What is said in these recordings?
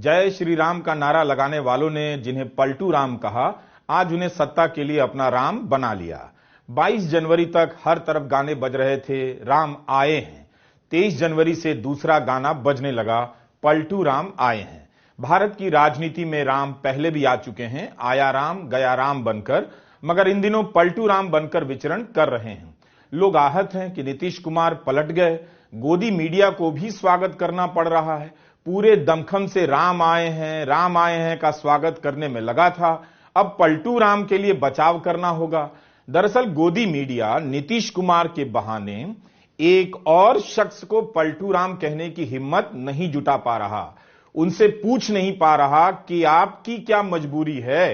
जय श्री राम का नारा लगाने वालों ने जिन्हें पलटू राम कहा, आज उन्हें सत्ता के लिए अपना राम बना लिया। 22 जनवरी तक हर तरफ गाने बज रहे थे, राम आए हैं। 23 जनवरी से दूसरा गाना बजने लगा, पलटू राम आए हैं। भारत की राजनीति में राम पहले भी आ चुके हैं, आया राम गया राम बनकर, मगर इन दिनों पलटू राम बनकर विचरण कर रहे हैं। लोग आहत हैं कि नीतीश कुमार पलट गए। गोदी मीडिया को भी स्वागत करना पड़ रहा है। पूरे दमखम से राम आए हैं का स्वागत करने में लगा था। अब पलटू राम के लिए बचाव करना होगा। दरअसल गोदी मीडिया नीतीश कुमार के बहाने एक और शख्स को पलटू राम कहने की हिम्मत नहीं जुटा पा रहा। उनसे पूछ नहीं पा रहा कि आपकी क्या मजबूरी है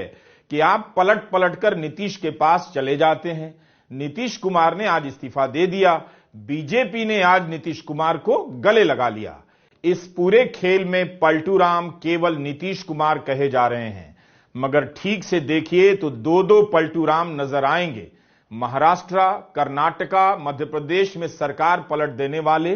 कि आप पलट पलट कर नीतीश के पास चले जाते हैं। नीतीश कुमार ने आज इस्तीफा दे दिया। बीजेपी ने आज नीतीश कुमार को गले लगा लिया। इस पूरे खेल में पलटू राम केवल नीतीश कुमार कहे जा रहे हैं, मगर ठीक से देखिए तो दो पलटू राम नजर आएंगे। महाराष्ट्र, कर्नाटका, मध्य प्रदेश में सरकार पलट देने वाले,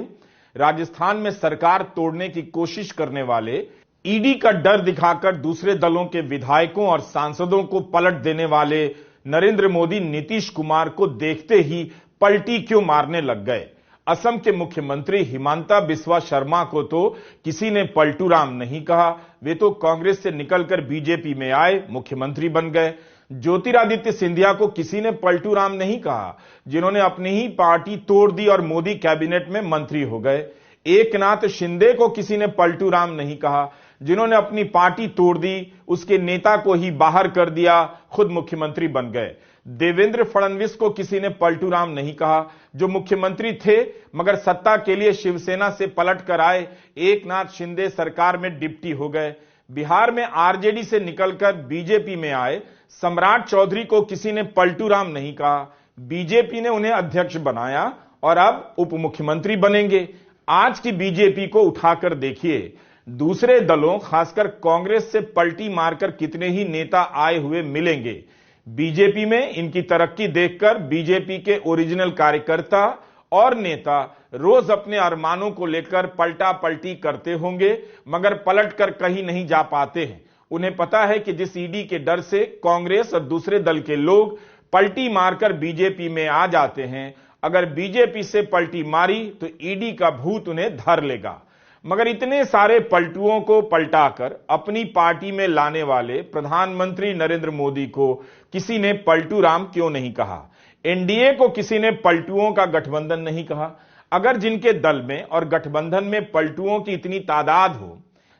राजस्थान में सरकार तोड़ने की कोशिश करने वाले, ईडी का डर दिखाकर दूसरे दलों के विधायकों और सांसदों को पलट देने वाले नरेंद्र मोदी नीतीश कुमार को देखते ही पलटी क्यों मारने लग गए। असम के मुख्यमंत्री हिमांता बिस्वा शर्मा को तो किसी ने पलटू राम नहीं कहा, वे तो कांग्रेस से निकलकर बीजेपी में आए, मुख्यमंत्री बन गए। ज्योतिरादित्य सिंधिया को किसी ने पलटू राम नहीं कहा, जिन्होंने अपनी ही पार्टी तोड़ दी और मोदी कैबिनेट में मंत्री हो गए। एकनाथ शिंदे को किसी ने पलटू राम नहीं कहा, जिन्होंने अपनी पार्टी तोड़ दी, उसके नेता को ही बाहर कर दिया, खुद मुख्यमंत्री बन गए। देवेंद्र फडणवीस को किसी ने पलटू राम नहीं कहा, जो मुख्यमंत्री थे मगर सत्ता के लिए शिवसेना से पलट कर आए। एकनाथ शिंदे सरकार में डिप्टी हो गए। बिहार में आरजेडी से निकलकर बीजेपी में आए सम्राट चौधरी को किसी ने पलटू राम नहीं कहा। बीजेपी ने उन्हें अध्यक्ष बनाया और अब उप मुख्यमंत्री बनेंगे। आज की बीजेपी को उठाकर देखिए, दूसरे दलों खासकर कांग्रेस से पलटी मारकर कितने ही नेता आए हुए मिलेंगे। बीजेपी में इनकी तरक्की देखकर बीजेपी के ओरिजिनल कार्यकर्ता और नेता रोज अपने अरमानों को लेकर पलटा पलटी करते होंगे, मगर पलट कर कहीं नहीं जा पाते हैं। उन्हें पता है कि जिस ईडी के डर से कांग्रेस और दूसरे दल के लोग पलटी मारकर बीजेपी में आ जाते हैं, अगर बीजेपी से पलटी मारी तो ईडी का भूत उन्हें धर लेगा। मगर इतने सारे पलटुओं को पलटाकर अपनी पार्टी में लाने वाले प्रधानमंत्री नरेंद्र मोदी को किसी ने पलटू राम क्यों नहीं कहा? एनडीए को किसी ने पलटुओं का गठबंधन नहीं कहा? अगर जिनके दल में और गठबंधन में पलटुओं की इतनी तादाद हो,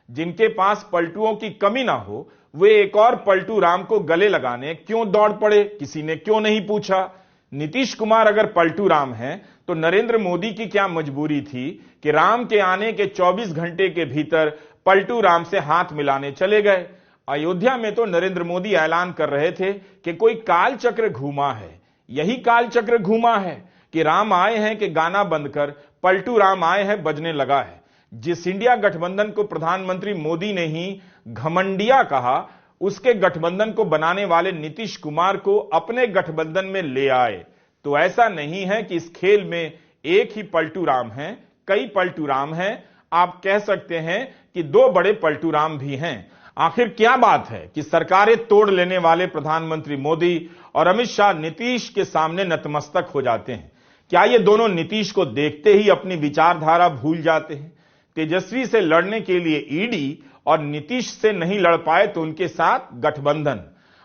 जिनके पास पलटुओं की कमी ना हो, वे एक और पलटू राम को गले लगाने क्यों दौड़ पड़े? किसी ने क्यों नहीं पूछा? नीतीश कुमार अगर पलटू राम हैं तो नरेंद्र मोदी की क्या मजबूरी थी कि राम के आने के 24 घंटे के भीतर पलटू राम से हाथ मिलाने चले गए। अयोध्या में तो नरेंद्र मोदी ऐलान कर रहे थे कि कोई काल चक्र घूमा है। यही काल चक्र घूमा है कि राम आए हैं कि गाना बंद कर पलटू राम आए हैं बजने लगा है। जिस इंडिया गठबंधन को प्रधानमंत्री मोदी ने ही घमंडिया कहा, उसके गठबंधन को बनाने वाले नीतीश कुमार को अपने गठबंधन में ले आए। तो ऐसा नहीं है कि इस खेल में एक ही पलटू राम है, कई पलटू राम हैं। आप कह सकते हैं कि दो बड़े पलटू राम भी हैं। आखिर क्या बात है कि सरकारें तोड़ लेने वाले प्रधानमंत्री मोदी और अमित शाह नीतीश के सामने नतमस्तक हो जाते हैं? क्या ये दोनों नीतीश को देखते ही अपनी विचारधारा भूल जाते हैं? तेजस्वी से लड़ने के लिए ईडी और नीतीश से नहीं लड़ पाए तो उनके साथ गठबंधन।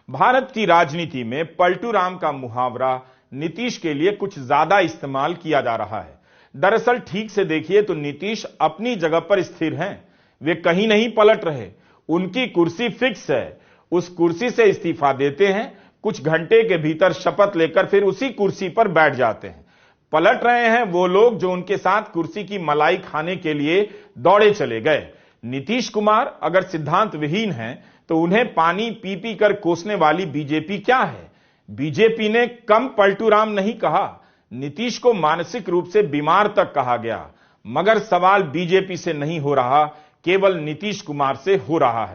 भारत की राजनीति में पलटू राम का मुहावरा नीतीश के लिए कुछ ज्यादा इस्तेमाल किया जा रहा है। दरअसल ठीक से देखिए तो नीतीश अपनी जगह पर स्थिर हैं, वे कहीं नहीं पलट रहे। उनकी कुर्सी फिक्स है, उस कुर्सी से इस्तीफा देते हैं, कुछ घंटे के भीतर शपथ लेकर फिर उसी कुर्सी पर बैठ जाते हैं। पलट रहे हैं वो लोग जो उनके साथ कुर्सी की मलाई खाने के लिए दौड़े चले गए। नीतीश कुमार अगर सिद्धांत विहीन हैं तो उन्हें पानी पी पी कर कोसने वाली बीजेपी क्या है? बीजेपी ने कम पलटू राम नहीं कहा, नीतीश को मानसिक रूप से बीमार तक कहा गया। मगर सवाल बीजेपी से नहीं हो रहा, केवल नीतीश कुमार से हो रहा है।